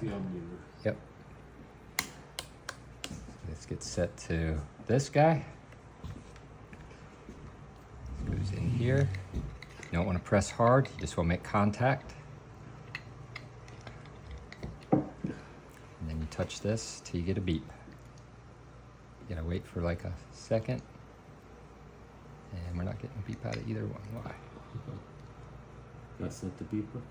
Yep. Let's get set to this guy. Goes in here. You don't want to press hard, you just want to make contact. And then you touch this till you get a beep. You gotta wait for like a second. And we're not getting a beep out of either one. Why? That's not the beeper?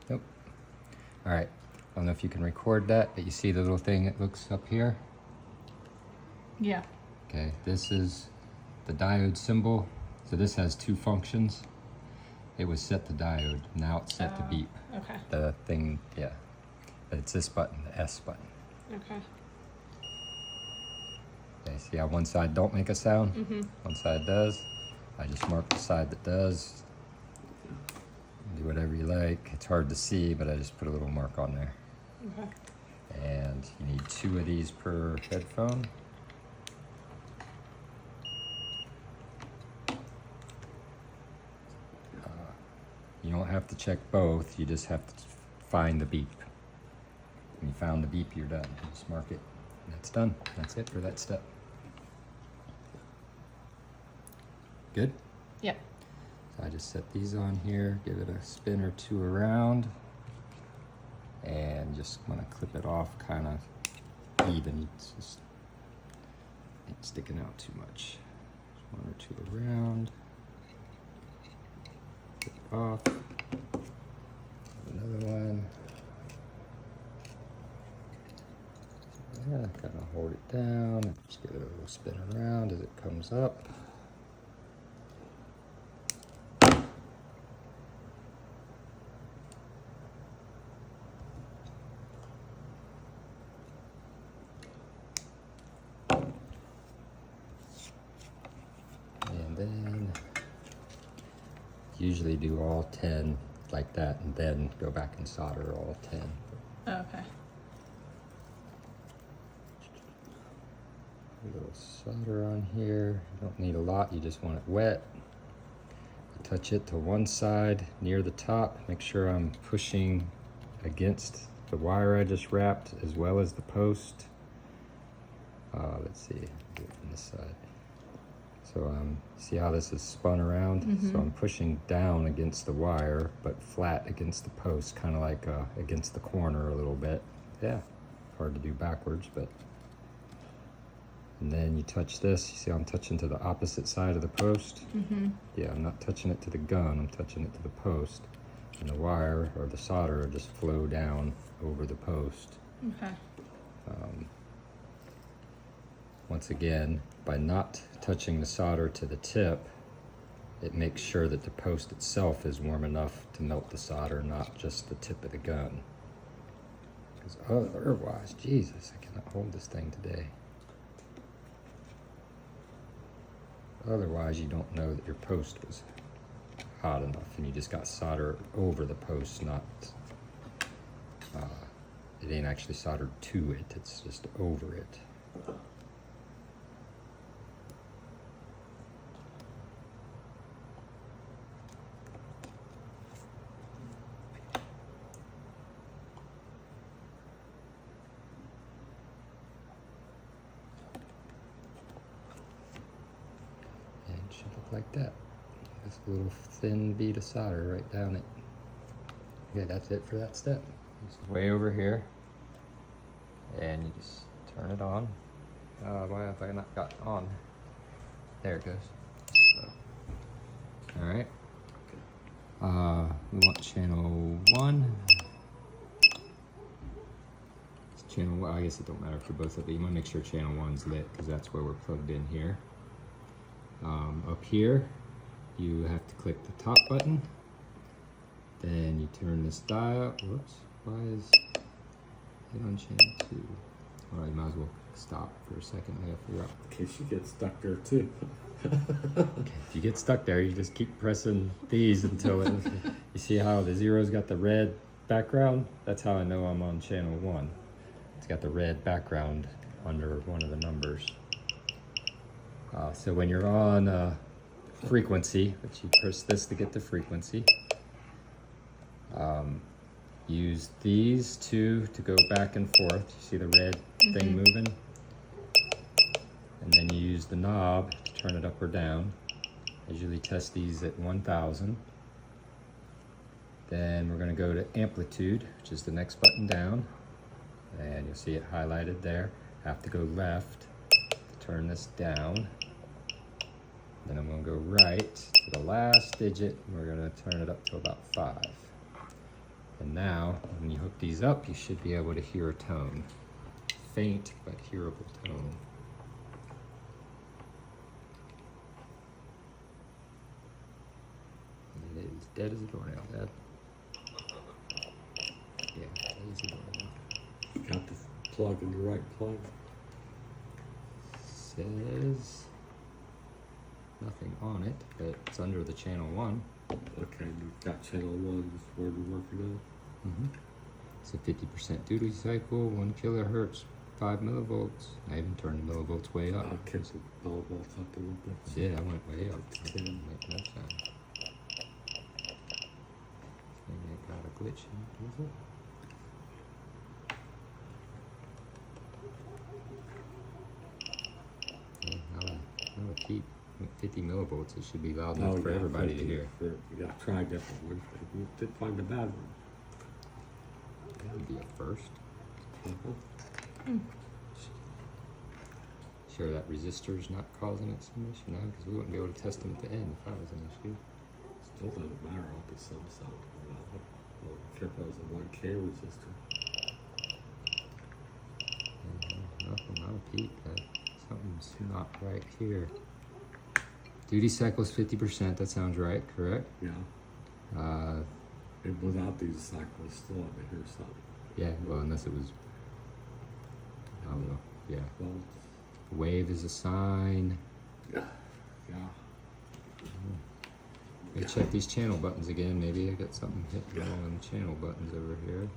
Nope. All right. I don't know if you can record that, but you see the little thing that looks up here? Yeah. Okay, this is the diode symbol. So this has two functions. It was set the diode. Now it's set the beep. Okay. The thing, yeah. But it's this button, the S button. Okay. Okay, see how one side don't make a sound? Mm-hmm. One side does. I just mark the side that does. Do whatever you like. It's hard to see, but I just put a little mark on there. Okay. And you need 2 of these per headphone. You don't have to check both, you just have to find the beep. When you found the beep, you're done. You just mark it, and that's done. That's it for that step. Good? Yep. So I just set these on here, give it a spin or 2 around, and just want to clip it off kind of even. It's just ain't sticking out too much. Just 1 or 2 around. Clip it off. Another one. Yeah, kind of hold it down. Just give it a little spin around as it comes up. And then usually do all 10 like that and then go back and solder all 10. Okay. A little solder on here. You don't need a lot, you just want it wet. I touch it to one side near the top. Make sure I'm pushing against the wire I just wrapped as well as the post. Let's see, do it from this side. So see how this is spun around? Mm-hmm. So I'm pushing down against the wire, but flat against the post, kind of like against the corner a little bit. Yeah, hard to do backwards, but. And then you touch this, you see I'm touching to the opposite side of the post? Mm-hmm. Yeah, I'm not touching it to the gun, I'm touching it to the post. And the wire or the solder will just flow down over the post. Okay. Once again, by not touching the solder to the tip, it makes sure that the post itself is warm enough to melt the solder, not just the tip of the gun. Because otherwise, Jesus, I cannot hold this thing today. Otherwise, you don't know that your post was hot enough and you just got solder over the post, not, it ain't actually soldered to it, it's just over it. Should look like that. Just a little thin bead of solder right down it. Okay, that's it for that step. It's way over here. And you just turn it on. Why have I not got on? There it goes. So, alright. We want channel 1. Channel 1, I guess it don't matter for both of them. You want to make sure channel 1's lit because that's where we're plugged in here. Up here, you have to click the top button. Then you turn this dial. Whoops, why is it on channel 2? Alright, might as well stop for a second. I gotta figure out. In case you get stuck there too. Okay, if you get stuck there, you just keep pressing these until it, you see how the zero's got the red background? That's how I know I'm on channel 1. It's got the red background under one of the numbers. So when you're on frequency, which you press this to get the frequency, Use these two to go back and forth. You see the red thing moving? And then you use the knob to turn it up or down. I usually test these at 1000. Then we're going to go to amplitude, which is the next button down. And you'll see it highlighted there. Have to go left to turn this down. Then I'm going to go right to the last digit. And we're going to turn it up to about 5. And now, when you hook these up, you should be able to hear a tone. Faint, but hearable tone. And it is dead as a doornail, Dad. Yeah, dead as a doornail. Got the plug in the right plug. Says nothing on it, but it's under the channel 1. Okay, we've got channel 1, this is where we're working It's a 50% duty cycle, 1 kilohertz, 5 millivolts. I even turned the millivolts way on. up. I'll catch the millivolts up a little bit. Yeah, I went way up. To 10. Make no sound. Maybe I got a glitch in, is it? Yeah, now a peep. 50 millivolts, it should be loud enough for everybody to hear. You got to try different ones. You did find a bad one. That would be a first. Sure that resistor's not causing it some issue now, because we wouldn't be able to test them at the end if that was an issue. Still doesn't matter. I'll be some sound. Well, careful as a 1K resistor. Nothing, not a peep. Something's not right here. Duty cycle is 50%, that sounds right, correct? Yeah. And without these cycles, still have to hear something. Yeah, well, unless it was, I don't know, yeah. Well, Wave is a sign. yeah. Let me check these channel buttons again. Maybe I got something hit wrong on the channel buttons over here.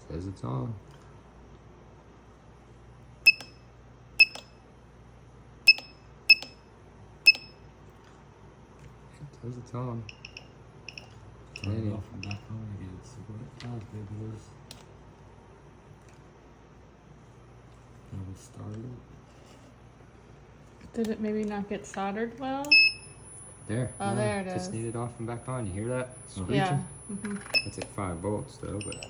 Says it's on. Says it's on. Turn it off and back on again. See what it does. Maybe there's double started. Did it maybe not get soldered well? There. Oh, there it Just is. need it off and back on. You hear that? Screeching? Yeah. That's at 5 volts though, but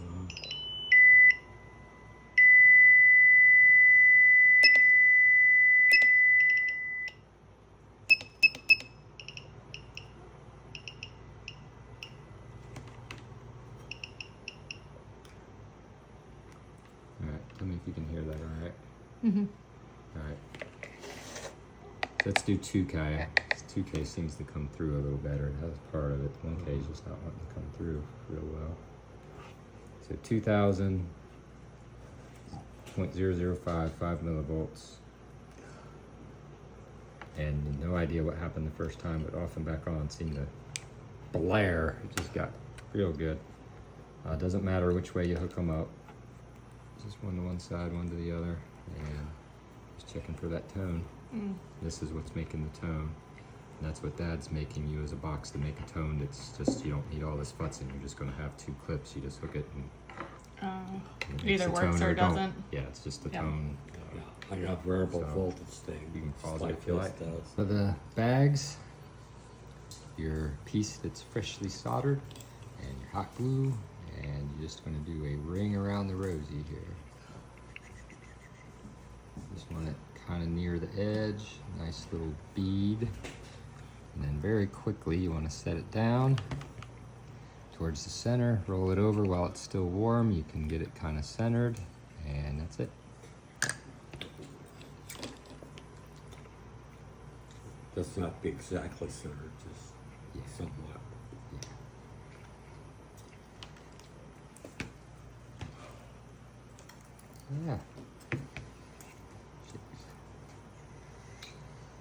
alright, tell me if you can hear that alright. Alright. Let's do 2K. 2K seems to come through a little better. That's part of it. 1K is just not wanting to come through real well. So 2000, 0.005, 5 millivolts. And no idea what happened the first time, but off and back on seemed to blare. It just got real good. Doesn't matter which way you hook them up. Just one to one side, one to the other. And just checking for that tone. This is what's making the tone. And that's what Dad's making you as a box to make a tone. It's just, you don't need all this futzing. You're just going to have 2 clips. You just hook it and it makes Either a works tone or don't. doesn't. Yeah, it's just a Yep. tone. Yeah, I got variable So, voltage thing. You can pause just it if you this like. does. For the bags, your piece that's freshly soldered and your hot glue, and you're just going to do a ring around the rosy here. Just want it kind of near the edge, nice little bead. And then very quickly you want to set it down towards the center, roll it over while it's still warm. You can get it kind of centered, and that's it. Does not be exactly centered, just Yeah. somewhat. Yeah.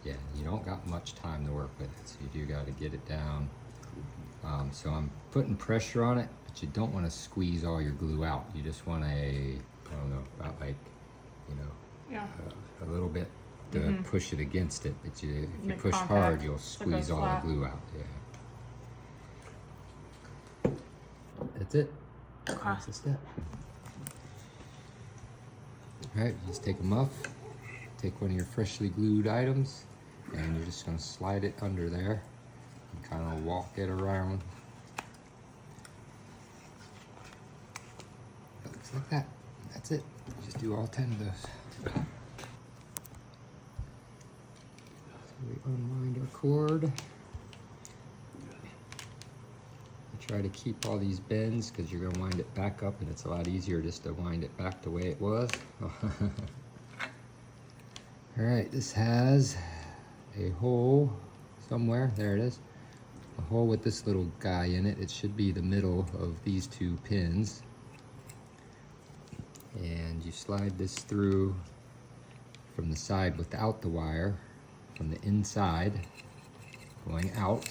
Yeah, you don't got much time to work with it, so you do got to get it down. So I'm putting pressure on it, but you don't want to squeeze all your glue out. You just want I don't know, about like, you know, Yeah. a little bit to push it against it. But if you Make push contact hard, you'll so it goes squeeze all flat. the glue out. Yeah. That's it. Okay. That's the step. All right, you just take a muff, take one of your freshly glued items, and you're just gonna slide it under there and kind of walk it around. It looks like that. That's it. You just do all 10 of those. So we unwind our cord. Try to keep all these bends because you're going to wind it back up, and it's a lot easier just to wind it back the way it was. Alright, this has a hole somewhere. There it is. A hole with this little guy in it. It should be the middle of these two pins. And you slide this through from the side without the wire, from the inside, going out.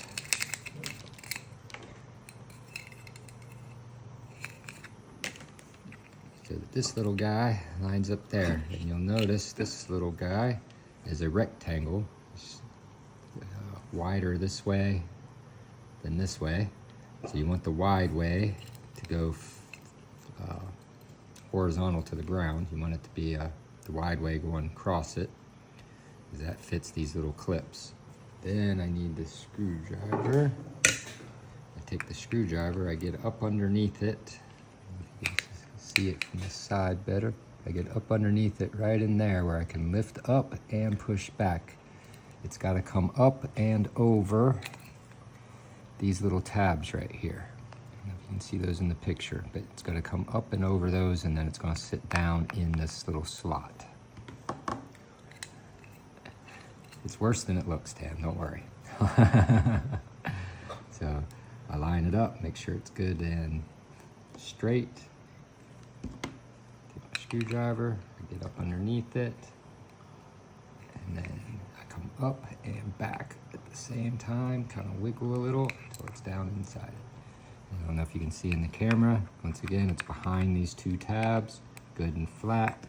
So that this little guy lines up there, and you'll notice this little guy is a rectangle. It's wider this way than this way. So you want the wide way to go horizontal to the ground. You want it to be the wide way going across it, because that fits these little clips. Then I need the screwdriver. I take the screwdriver, I get up underneath it. See it from this side better. I get up underneath it right in there where I can lift up and push back. It's got to come up and over these little tabs right here. I don't know if you can see those in the picture, but it's going to come up and over those, and then it's going to sit down in this little slot. It's worse than it looks, Tam, don't worry. So I line it up, make sure it's good and straight. Screwdriver, I get up underneath it, and then I come up and back at the same time, kind of wiggle a little until it's down inside it. I don't know if you can see in the camera. Once again, it's behind these two tabs, good and flat,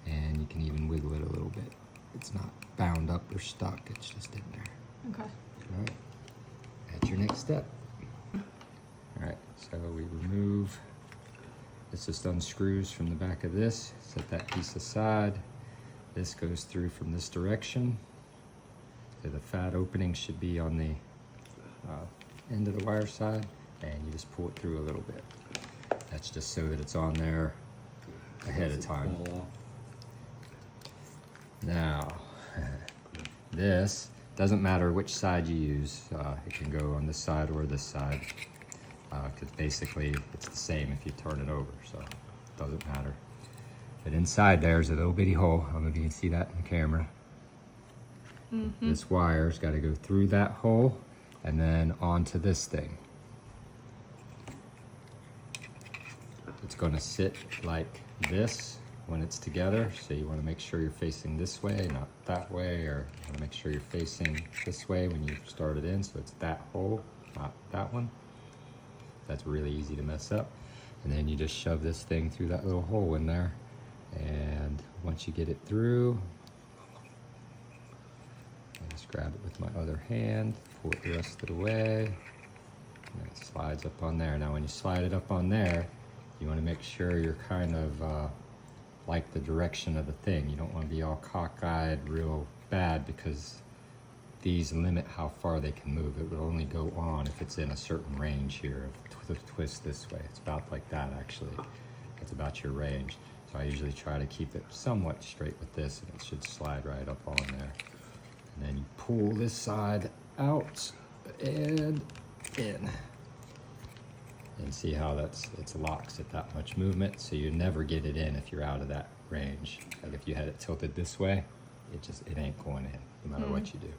and you can even wiggle it a little bit. It's not bound up or stuck, it's just in there. Okay. All right, that's your next step. All right, so we remove. This just unscrews from the back of this. Set that piece aside. This goes through from this direction. So the fat opening should be on the end of the wire side, and you just pull it through a little bit. That's just so that it's on there ahead of time. Now, this doesn't matter which side you use. It can go on this side or this side. Because basically it's the same if you turn it over, so it doesn't matter. But inside there's a little bitty hole. I don't know if you can see that in the camera. This wire's got to go through that hole and then onto this thing. It's going to sit like this when it's together, so you want to make sure you're facing this way, not that way, or you want to make sure you're facing this way when you start it in, so it's that hole, not that one. That's really easy to mess up. And then you just shove this thing through that little hole in there. And once you get it through, I just grab it with my other hand, pull it the rest of the way, and it slides up on there. Now when you slide it up on there, you want to make sure you're kind of like the direction of the thing. You don't want to be all cockeyed real bad, because these limit how far they can move. It will only go on if it's in a certain range here. Twist this way. It's about like that, actually. It's about your range. So I usually try to keep it somewhat straight with this, and it should slide right up on there. And then you pull this side out and in. And see how it locks at that much movement, so you never get it in if you're out of that range. Like if you had it tilted this way, it ain't going in, no matter what you do.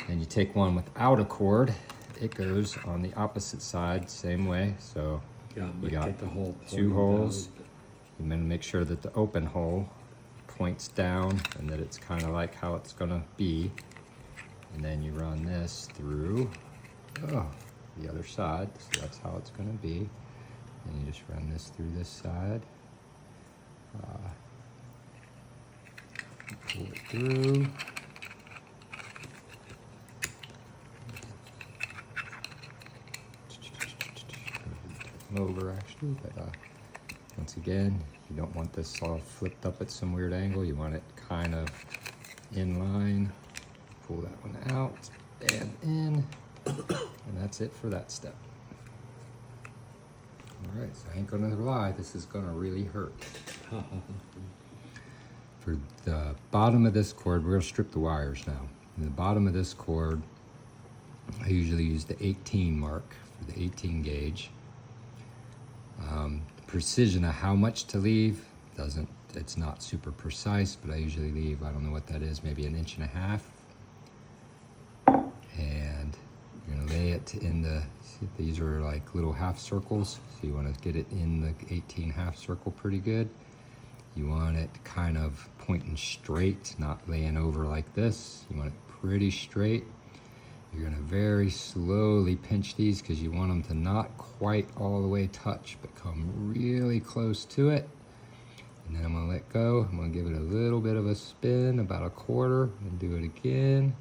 And you take one without a cord, it goes on the opposite side, same way. So you got the hole two holes. You then make sure that the open hole points down and that it's kind of like how it's gonna be. And then you run this through the other side, so that's how it's gonna be. And you just run this through this side. Pull it through. them over actually, but once again, you don't want this all flipped up at some weird angle. You want it kind of in line. Pull that one out and in, and that's it for that step. All right, so I ain't gonna lie, this is gonna really hurt. For the bottom of this cord, we're gonna strip the wires now. In the bottom of this cord, I usually use the 18 mark for the 18 gauge. The precision of how much to leave it's not super precise, but I usually leave, I don't know what that is, maybe 1.5 inches. And you're gonna lay it in these are like little half circles, so you wanna get it in the 18 half circle pretty good. You want it kind of pointing straight, not laying over like this. You want it pretty straight. You're gonna very slowly pinch these because you want them to not quite all the way touch, but come really close to it. And then I'm gonna let go. I'm gonna give it a little bit of a spin, about 1/4, and do it again.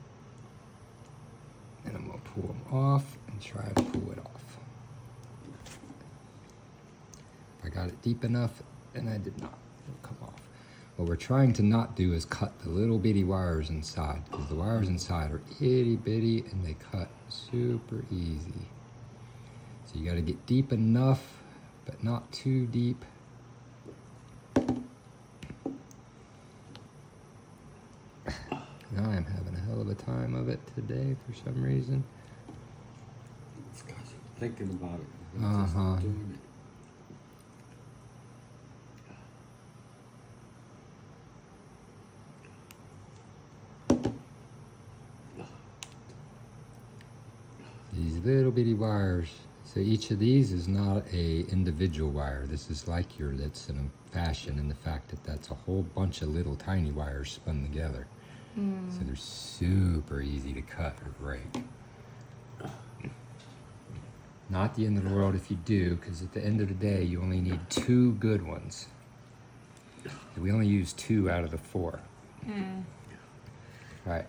And I'm gonna pull them off and try to pull it off. If I got it deep enough, and I did not, it'll come off. What we're trying to not do is cut the little bitty wires inside, because the wires inside are itty bitty and they cut super easy. So you gotta get deep enough, but not too deep. Now I'm having a hell of a time of it today for some reason. It's 'cause you're thinking about it. Uh-huh. Doing it. These little bitty wires. So each of these is not a individual wire. This is like that's in a fashion in the fact that that's a whole bunch of little tiny wires spun together. So they're super easy to cut or break. Not the end of the world if you do, because at the end of the day, you only need 2 good ones. We only use 2 out of the 4. All right,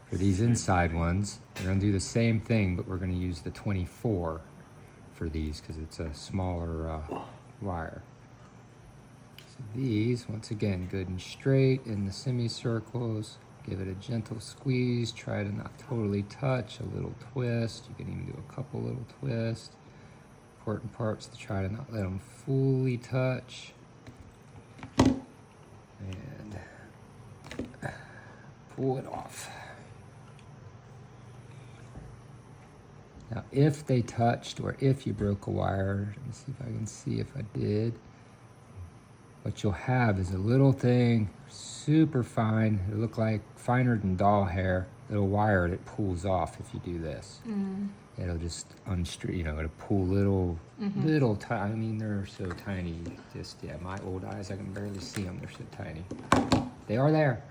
for these inside ones, we're gonna do the same thing, but we're gonna use the 24 for these because it's a smaller wire. So these, once again, good and straight in the semicircles. Give it a gentle squeeze, try to not totally touch, a little twist. You can even do a couple little twists. Important parts to try to not let them fully touch. And pull it off. Now, if they touched or if you broke a wire, let me see if I can see if I did. What you'll have is a little thing, super fine. It'll look like finer than doll hair. Little wire that pulls off if you do this. It'll just it'll pull little, I mean, they're so tiny. Just, yeah, my old eyes, I can barely see them. They're so tiny. They are there.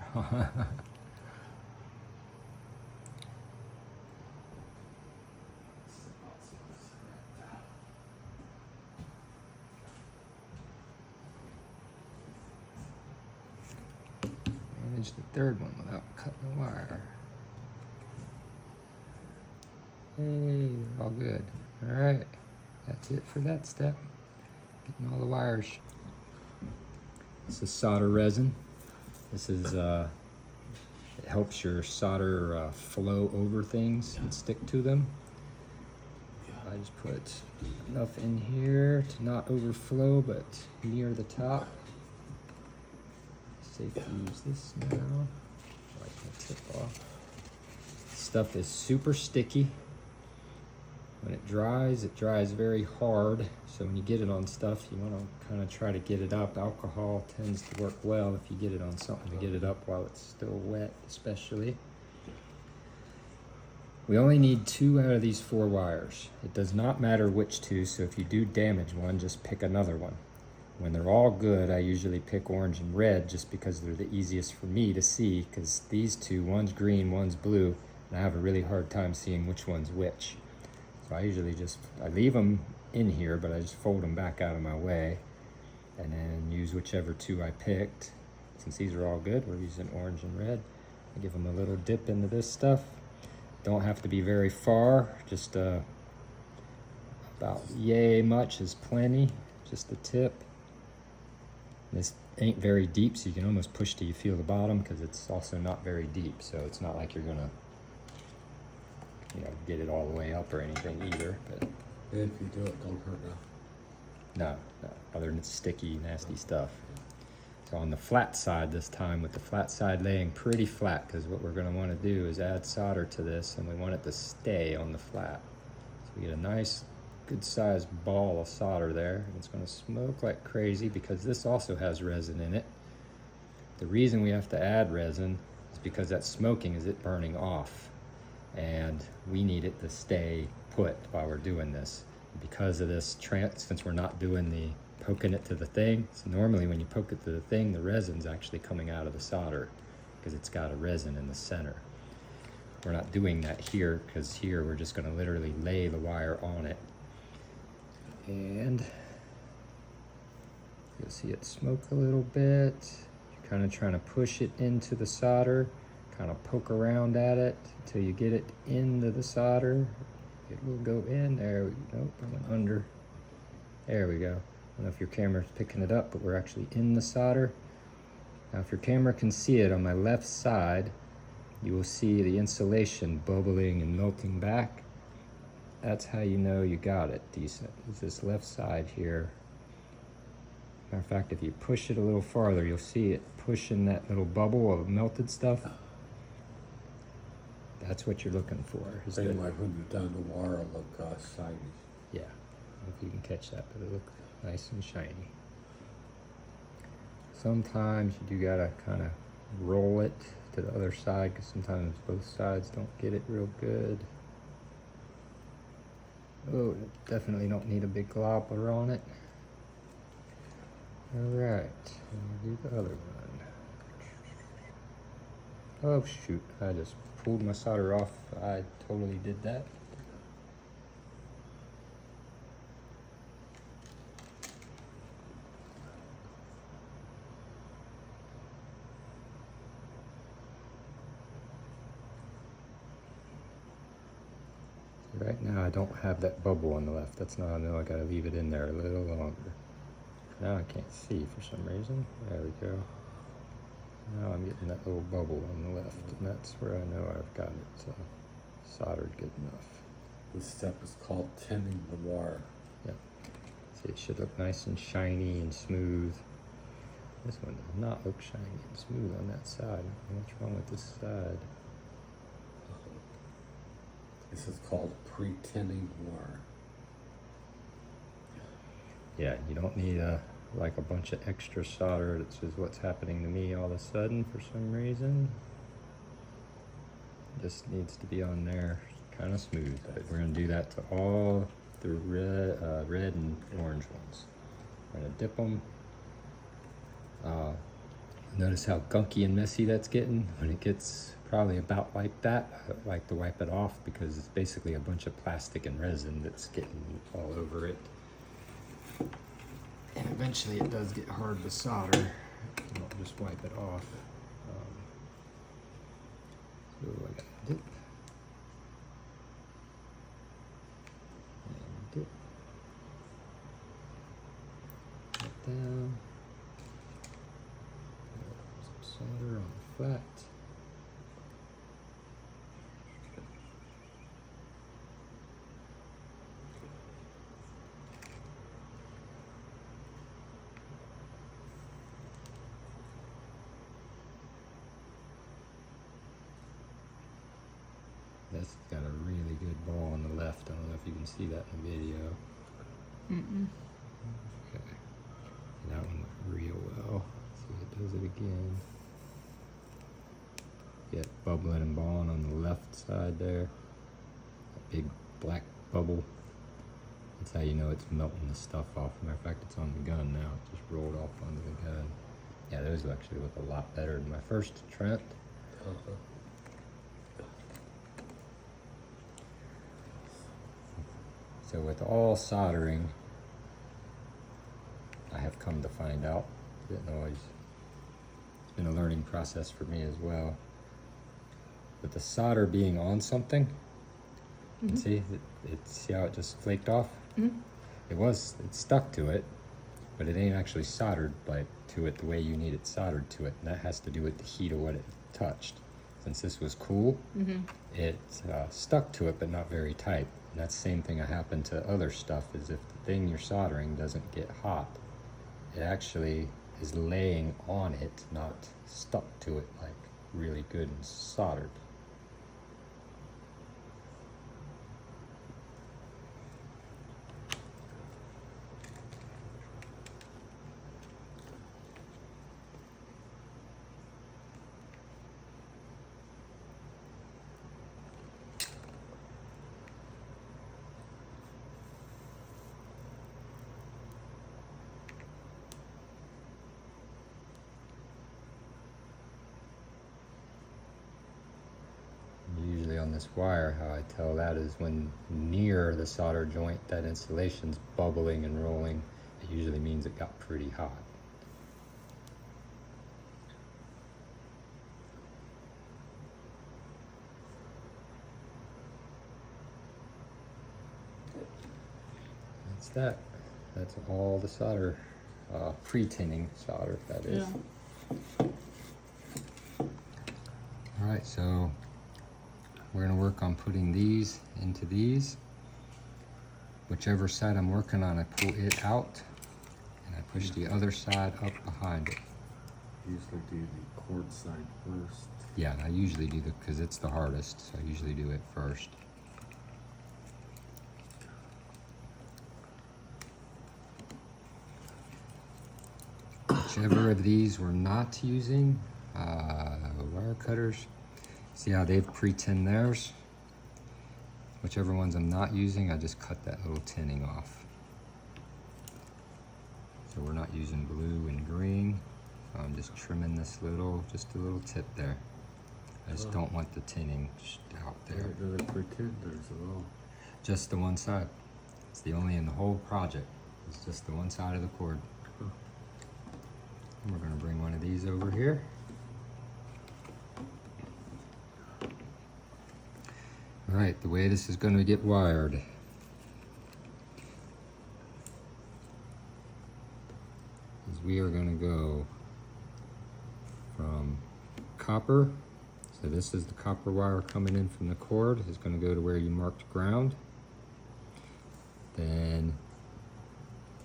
The third one without cutting the wire. Hey, all good. All right, that's it for that step. Getting all the wires. This is solder resin. This is it helps your solder flow over things and stick to them. I just put enough in here to not overflow, but near the top. Safe to use this now. Wipe my tip off. Stuff is super sticky. When it dries very hard. So when you get it on stuff, you want to kind of try to get it up. Alcohol tends to work well if you get it on something to get it up while it's still wet, especially. We only need 2 out of these 4 wires. It does not matter which 2, so if you do damage one, just pick another one. When they're all good, I usually pick orange and red just because they're the easiest for me to see, because these 2, one's green, one's blue, and I have a really hard time seeing which one's which. So I usually I leave them in here, but I just fold them back out of my way and then use whichever 2 I picked. Since these are all good, we're using orange and red. I give them a little dip into this stuff. Don't have to be very far, just about About yay much is plenty, just the tip. This ain't very deep, so you can almost push till you feel the bottom, because it's also not very deep, so it's not like you're gonna, you know, get it all the way up or anything either. But If you do it, don't hurt now. no, other than it's sticky, nasty stuff. So on the flat side this time, with the flat side laying pretty flat, because what we're gonna wanna do is add solder to this, and we want it to stay on the flat. So we get a nice, good sized ball of solder there, and it's gonna smoke like crazy because this also has resin in it. The reason we have to add resin is because that smoking is it burning off, and we need it to stay put while we're doing this. Because of this, since we're not doing the poking it to the thing, so normally when you poke it to the thing, the resin's actually coming out of the solder because it's got a resin in the center. We're not doing that here, because here we're just gonna literally lay the wire on it. And you'll see it smoke a little bit. You're kind of trying to push it into the solder, kind of poke around at it until you get it into the solder. It will go in. There we go. Nope, I went under. There we go. I don't know if your camera's picking it up, but we're actually in the solder. Now, if your camera can see it, on my left side, you will see the insulation bubbling and melting back. That's how you know you got it decent. It's this left side here. Matter of fact, if you push it a little farther, you'll see it pushing that little bubble of melted stuff. That's what you're looking for. Is Same that, like when you've done the wire, look shiny. yeah, I don't know if you can catch that, but it looks nice and shiny. Sometimes you do gotta kind of roll it to the other side, because sometimes both sides don't get it real good. Oh, definitely don't need a big globber on it. Alright, we'll do the other one. Oh shoot, I just pulled my solder off. I totally did that. Right now I don't have that bubble on the left. That's not, I know I gotta leave it in there a little longer. Now I can't see for some reason. There we go. Now I'm getting that little bubble on the left, and that's where I know I've got it soldered good enough. This step is called tinning the wire. Yep. See, it should look nice and shiny and smooth. This one does not look shiny and smooth on that side. I don't know what's wrong with this side. This is called pre-tinning wire. Yeah, you don't need like a bunch of extra solder. This is what's happening to me all of a sudden for some reason. Just needs to be on there kind of smooth. But we're gonna do that to all the red and orange ones. We're gonna dip them. Notice how gunky and messy that's getting. When it gets probably about like that, I like to wipe it off, because it's basically a bunch of plastic and resin that's getting all over it. And eventually it does get hard to solder. You don't just wipe it off. So I got dip. And dip. Put down. Some solder on the flat. That's got a really good ball on the left. I don't know if you can see that in the video. Mm-mm. Okay. And that one went real well. See if it does it again. Get bubbling and balling on the left side there. That big black bubble. That's how you know it's melting the stuff off. Matter of fact, it's on the gun now. It just rolled off onto the gun. Yeah, those actually look a lot better than my first attempt. So with all soldering, I have come to find out, didn't always, it's been a learning process for me as well. With the solder being on something, see how it just flaked off? It stuck to it, but it ain't actually soldered like to it the way you need it soldered to it, and that has to do with the heat of what it touched. Since this was cool, it stuck to it, but not very tight. And that's the same thing that happened to other stuff, is if the thing you're soldering doesn't get hot, it actually is laying on it, not stuck to it like really good and soldered. Usually on this wire, how I tell that is when near the solder joint that insulation's bubbling and rolling, it usually means it got pretty hot. That's that. That's all the solder, pre-tinning solder, that is. Yeah. Alright, so we're going to work on putting these into these. Whichever side I'm working on, I pull it out and I push the other side up behind it. Usually do the cord side first. Yeah, I usually do because it's the hardest, so I usually do it first. Whichever of these we're not using, wire cutters, see how they've pre-tinned theirs? Whichever ones I'm not using, I just cut that little tinning off. So we're not using blue and green. So I'm just trimming this just a little tip there. I just don't want the tinning out there. Do they pretend there's at all? Just the one side. It's the only in the whole project. It's just the one side of the cord. We're going to bring one of these over here. All right, the way this is going to get wired is we are going to go from copper. So this is the copper wire coming in from the cord. It's going to go to where you marked ground. Then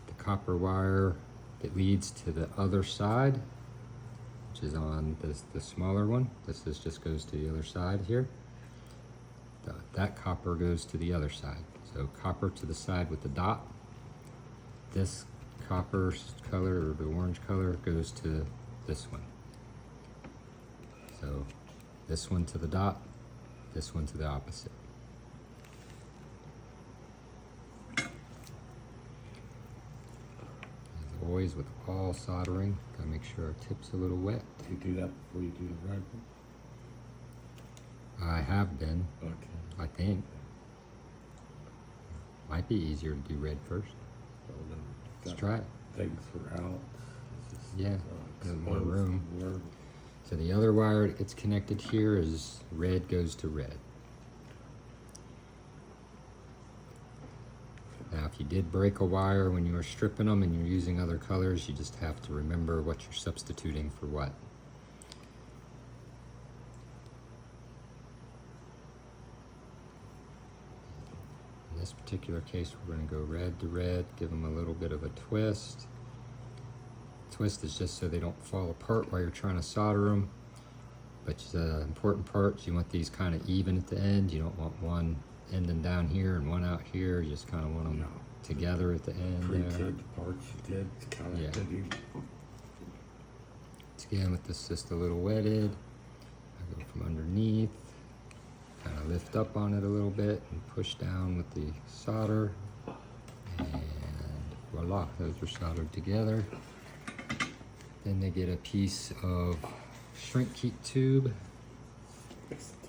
the copper wire that leads to the other side, which is on the smaller one. This just goes to the other side here. That copper goes to the other side. So copper to the side with the dot. This copper color, or the orange color, goes to this one. So this one to the dot, this one to the opposite. As always with all soldering, gotta make sure our tip's a little wet. Do you do that before you do the red one? I have been, Okay. I think. Might be easier to do red first. Well, then Let's try it. things were out. It's just, Yeah, got more exposed room. word. So the other wire that gets connected here is red goes to red. Now if you did break a wire when you were stripping them and you're using other colors, you just have to remember what you're substituting for what. In this particular case, we're going to go red to red, give them a little bit of a twist. Twist is just so they don't fall apart while you're trying to solder them. But the important part, you want these kind of even at the end. You don't want one ending down here and one out here. You just kind of want them together at the end there. Pre-tinned parts you did, kind of Yeah. did you? Again, with this just a little wetted, I go from underneath, kind of lift up on it a little bit and push down with the solder. And voila, those are soldered together. Then they get a piece of shrink heat tube.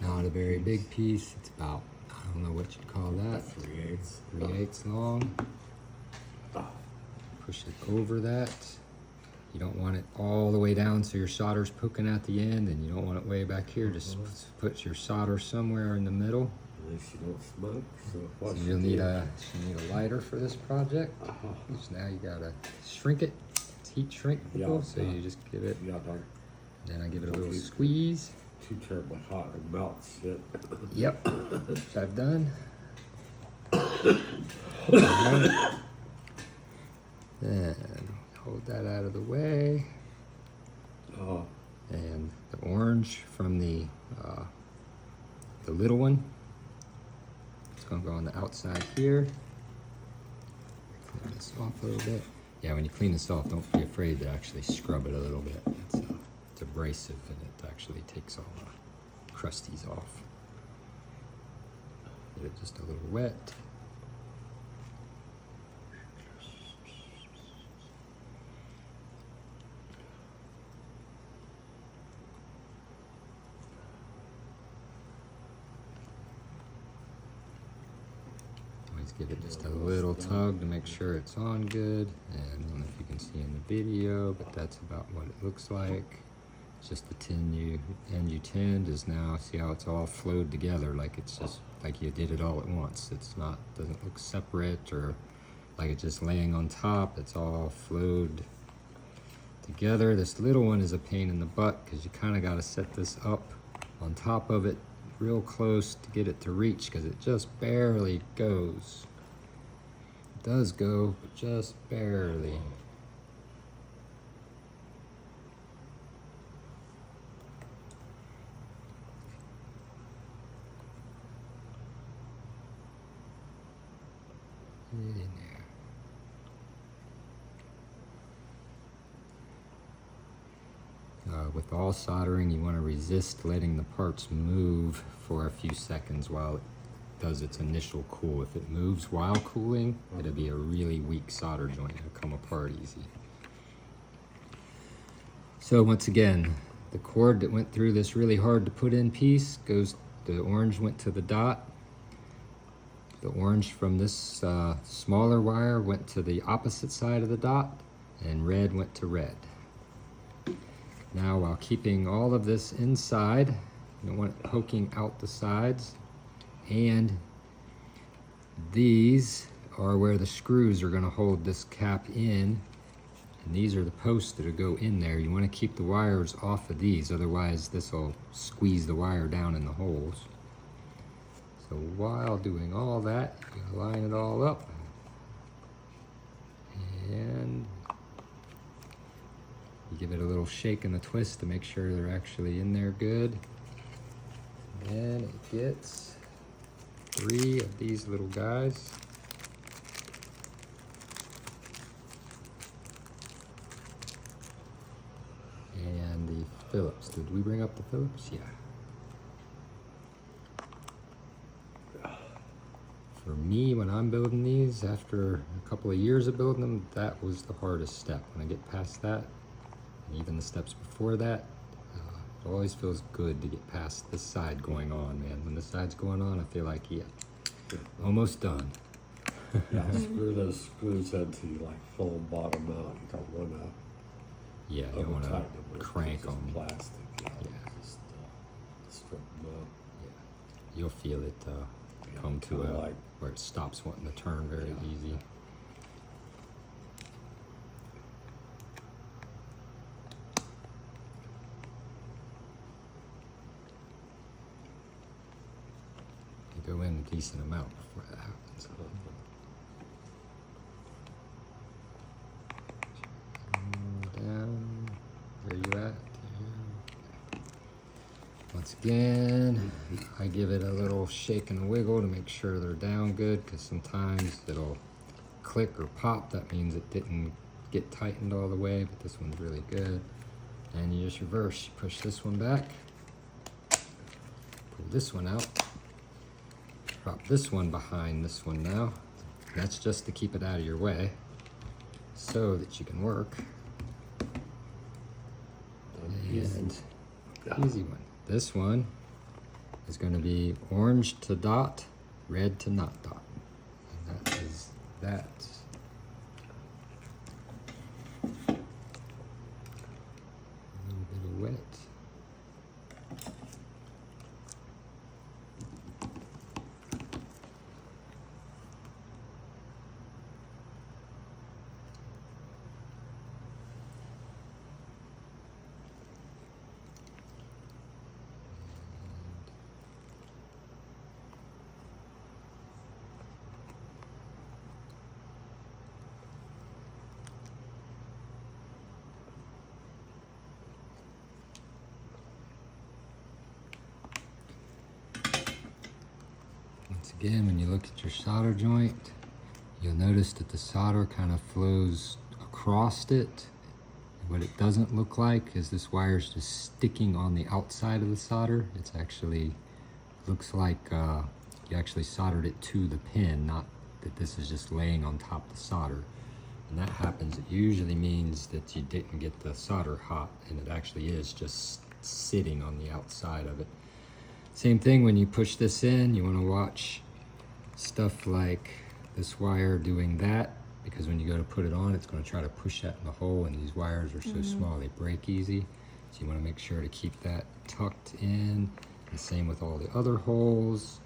Not a very big piece. It's about, I don't know what you'd call that. 3/8. 3/8 long. Push it over that. You don't want it all the way down so your solder's poking out the end, and you don't want it way back here. Just put your solder somewhere in the middle. least you don't smoke. So, So what you'll need a lighter for this project. So now you gotta shrink it. It's heat shrinkable, Yeah, so you just give it. Yeah, don't Then I give it a little Okay. squeeze. too terribly hot and melts shit. Yep, which I've done. Alright. Then hold that out of the way. Oh, And the orange from the little one, it's gonna go on the outside here. Clean this off a little bit. Yeah, when you clean this off, don't be afraid to actually scrub it a little bit. It's abrasive and it actually takes all the crusties off. Get it just a little wet. Always give it just a little tug to make sure it's on good. And I don't know if you can see in the video, but that's about what it looks like. It's just the tin you tinned is now, see how it's all flowed together, like it's just like you did it all at once. It's not, doesn't look separate or like it's just laying on top. It's all flowed together. This little one is a pain in the butt because you kind of got to set this up on top of it real close to get it to reach, because it just barely goes. It does go, but just barely. Get in there. With all soldering, you want to resist letting the parts move for a few seconds while it does its initial cool. If it moves while cooling, it'll be a really weak solder joint. It'll come apart easy. So once again, the cord that went through this really hard to put in piece goes, the orange went to the dot. The orange from this smaller wire went to the opposite side of the dot, and red went to red. Now, while keeping all of this inside, you don't want it poking out the sides, and these are where the screws are going to hold this cap in, and these are the posts that will go in there. You want to keep the wires off of these, otherwise this will squeeze the wire down in the holes. So while doing all that, you gotta line it all up, and you give it a little shake and a twist to make sure they're actually in there good. And it gets 3 of these little guys. And the Phillips. Did we bring up the Phillips? Yeah. For me, when I'm building these, after a couple of years of building them, that was the hardest step. When I get past that, and even the steps before that, it always feels good to get past this side going on, man. When this side's going on, I feel like, yeah, almost done. yeah, screw those screws into like full bottom out. You don't want to. Yeah, you don't want to crank on them. plastic. Yeah. Just strip them up. Yeah. You'll feel it come to a, where it stops wanting to turn very easy. You go in a decent amount before that happens. Down, where you at? Once again, I give it a little shake and wiggle to make sure they're down good, because sometimes it'll click or pop. That means it didn't get tightened all the way, but this one's really good. And you just reverse, you push this one back, pull this one out, drop this one behind this one now. That's just to keep it out of your way so that you can work. And easy one. This one is going to be orange to dot, red to not dot. And that is that. A little bit of wet. Again, when you look at your solder joint, you'll notice that the solder kind of flows across it. What it doesn't look like is this wire's just sticking on the outside of the solder. It's actually, looks like you actually soldered it to the pin, not that this is just laying on top of the solder. And that happens, it usually means that you didn't get the solder hot, and it actually is just sitting on the outside of it. Same thing when you push this in, you want to watch stuff like this wire doing that, because when you go to put it on, it's going to try to push that in the hole, and these wires are so small they break easy. So you want to make sure to keep that tucked in. And same with all the other holes.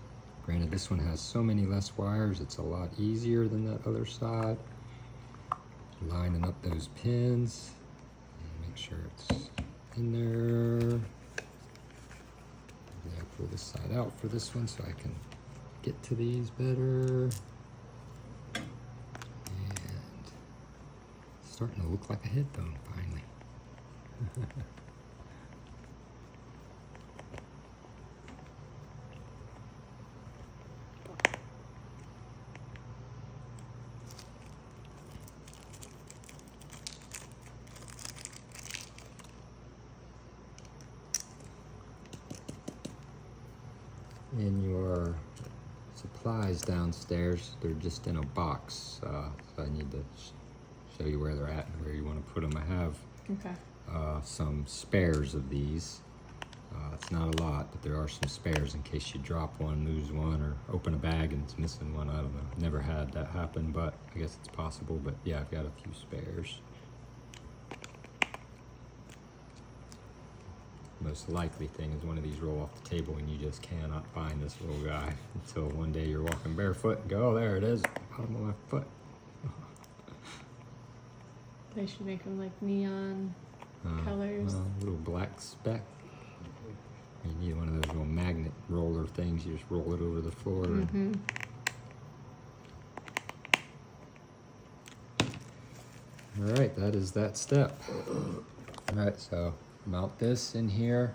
Granted, this one has so many less wires, it's a lot easier than that other side. Lining up those pins, and make sure it's in there. I'll pull this side out for this one so I can get to these better. And it's starting to look like a headphone finally. In your supplies downstairs, they're just in a box, so I need to show you where they're at and where you want to put them. I have some spares of these. It's not a lot, but there are some spares in case you drop one, lose one, or open a bag and it's missing one. I don't know. I've never had that happen, but I guess it's possible. But yeah, I've got a few spares. Most likely thing is one of these roll off the table and you just cannot find this little guy until one day you're walking barefoot and go, oh, there it is, bottom of my foot. They should make them like neon colors. Little black speck. You need one of those little magnet roller things. You just roll it over the floor. And all right, that is that step. All right, so mount this in here,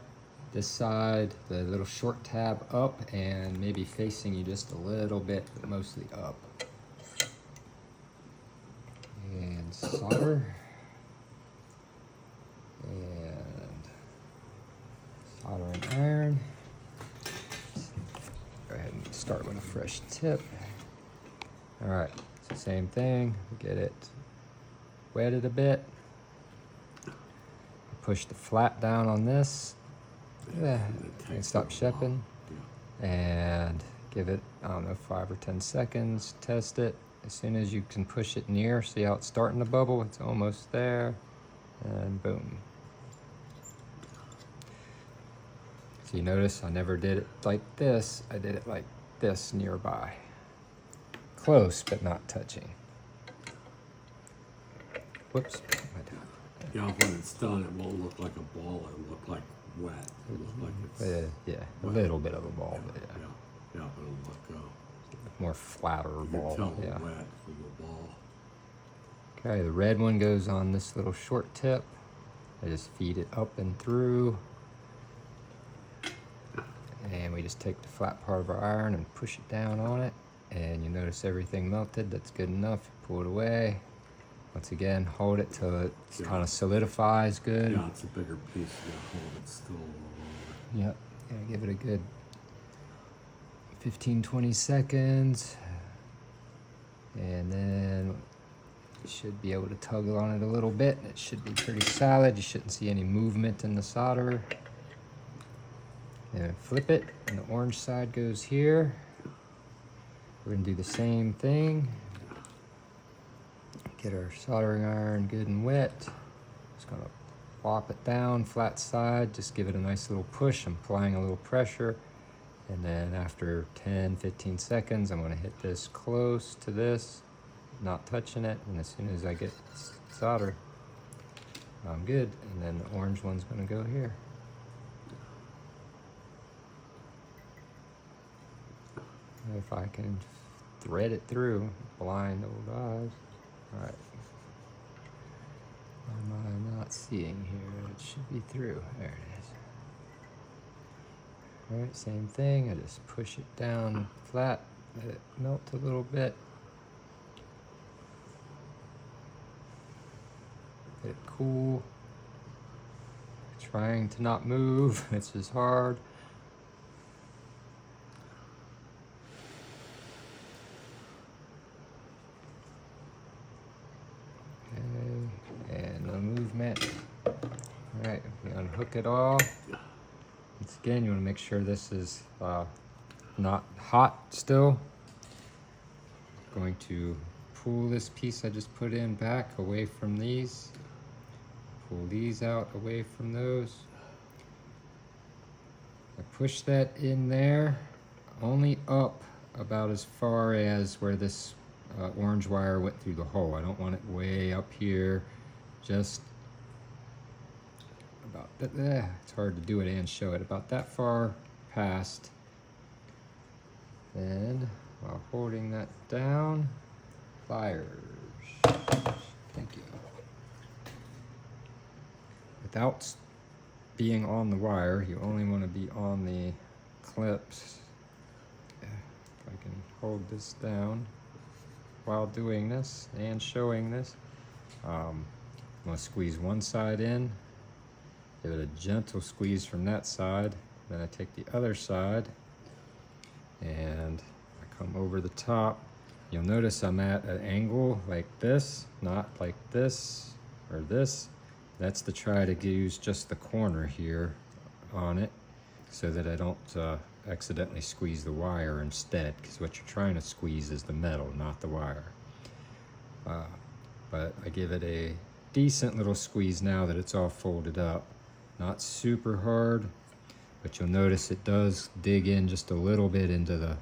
this side, the little short tab up and maybe facing you just a little bit, but mostly up. And solder. And solder and iron. Go ahead and start with a fresh tip. All right, it's the same thing. Get it wetted a bit. Push the flat down on this. And stop shipping. And give it, I don't know, 5 or 10 seconds. Test it. As soon as you can push it near, see how it's starting to bubble? It's almost there. And boom. So you notice I never did it like this. I did it like this nearby. Close, but not touching. Whoops. Yeah, when it's done, it won't look like a ball. It'll look like wet. It'll look like it's Yeah, a wet. little bit of a ball, but yeah. Yeah, but it'll look More flatter you ball. can tell Yeah. it's wet from the ball. Okay, the red one goes on this little short tip. I just feed it up and through. And we just take the flat part of our iron and push it down on it. And you notice everything melted. That's good enough. Pull it away. Once again, hold it till it kind of solidifies good. Yeah, it's a bigger piece. You gotta hold it still a little longer. Yep. Yeah, give it a good 15-20 seconds. And then you should be able to tug on it a little bit. It should be pretty solid. You shouldn't see any movement in the solder. And flip it, and the orange side goes here. We're gonna do the same thing. Get our soldering iron good and wet. Just gonna plop it down, flat side, just give it a nice little push. I'm applying a little pressure. And then after 10-15 seconds, I'm gonna hit this close to this, not touching it. And as soon as I get solder, I'm good. And then the orange one's gonna go here. If I can thread it through, blind old eyes. All right. What am I not seeing here? It should be through. There it is. All right, same thing. I just push it down flat, Let it melt a little bit. Let it cool. Trying to not move. This is hard. Okay, and no movement. Alright, we unhook it all. Once again, you want to make sure this is not hot still. Going to pull this piece I just put in back away from these. Pull these out away from those. I push that in there, only up about as far as where this orange wire went through the hole. I don't want it way up here, just about that. It's hard to do it and show it. About that far past. And while holding that down, pliers. Thank you. Without being on the wire, you only want to be on the clips. If I can hold this down while doing this and showing this. I'm going to squeeze one side in, give it a gentle squeeze from that side, then I take the other side and I come over the top. You'll notice I'm at an angle like this, not like this or this. That's to try to use just the corner here on it so that I don't accidentally squeeze the wire instead, because what you're trying to squeeze is the metal, not the wire. But I give it a decent little squeeze now that it's all folded up. Not super hard, but you'll notice it does dig in just a little bit into the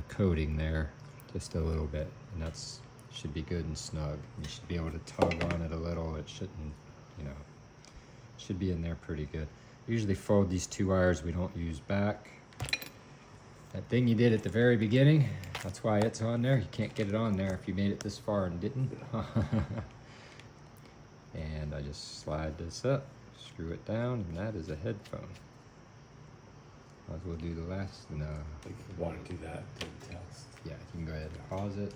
coating there, just a little bit, and that's should be good and snug. You should be able to tug on it a little. It shouldn't, you know, should be in there pretty good. Usually fold these two wires we don't use back. That thing you did at the very beginning, that's why it's on there. You can't get it on there if you made it this far and didn't. And I just slide this up, screw it down, and that is a headphone. Might as well do the last. No. I think if you want to do that, do the test. Yeah, you can go ahead and pause it.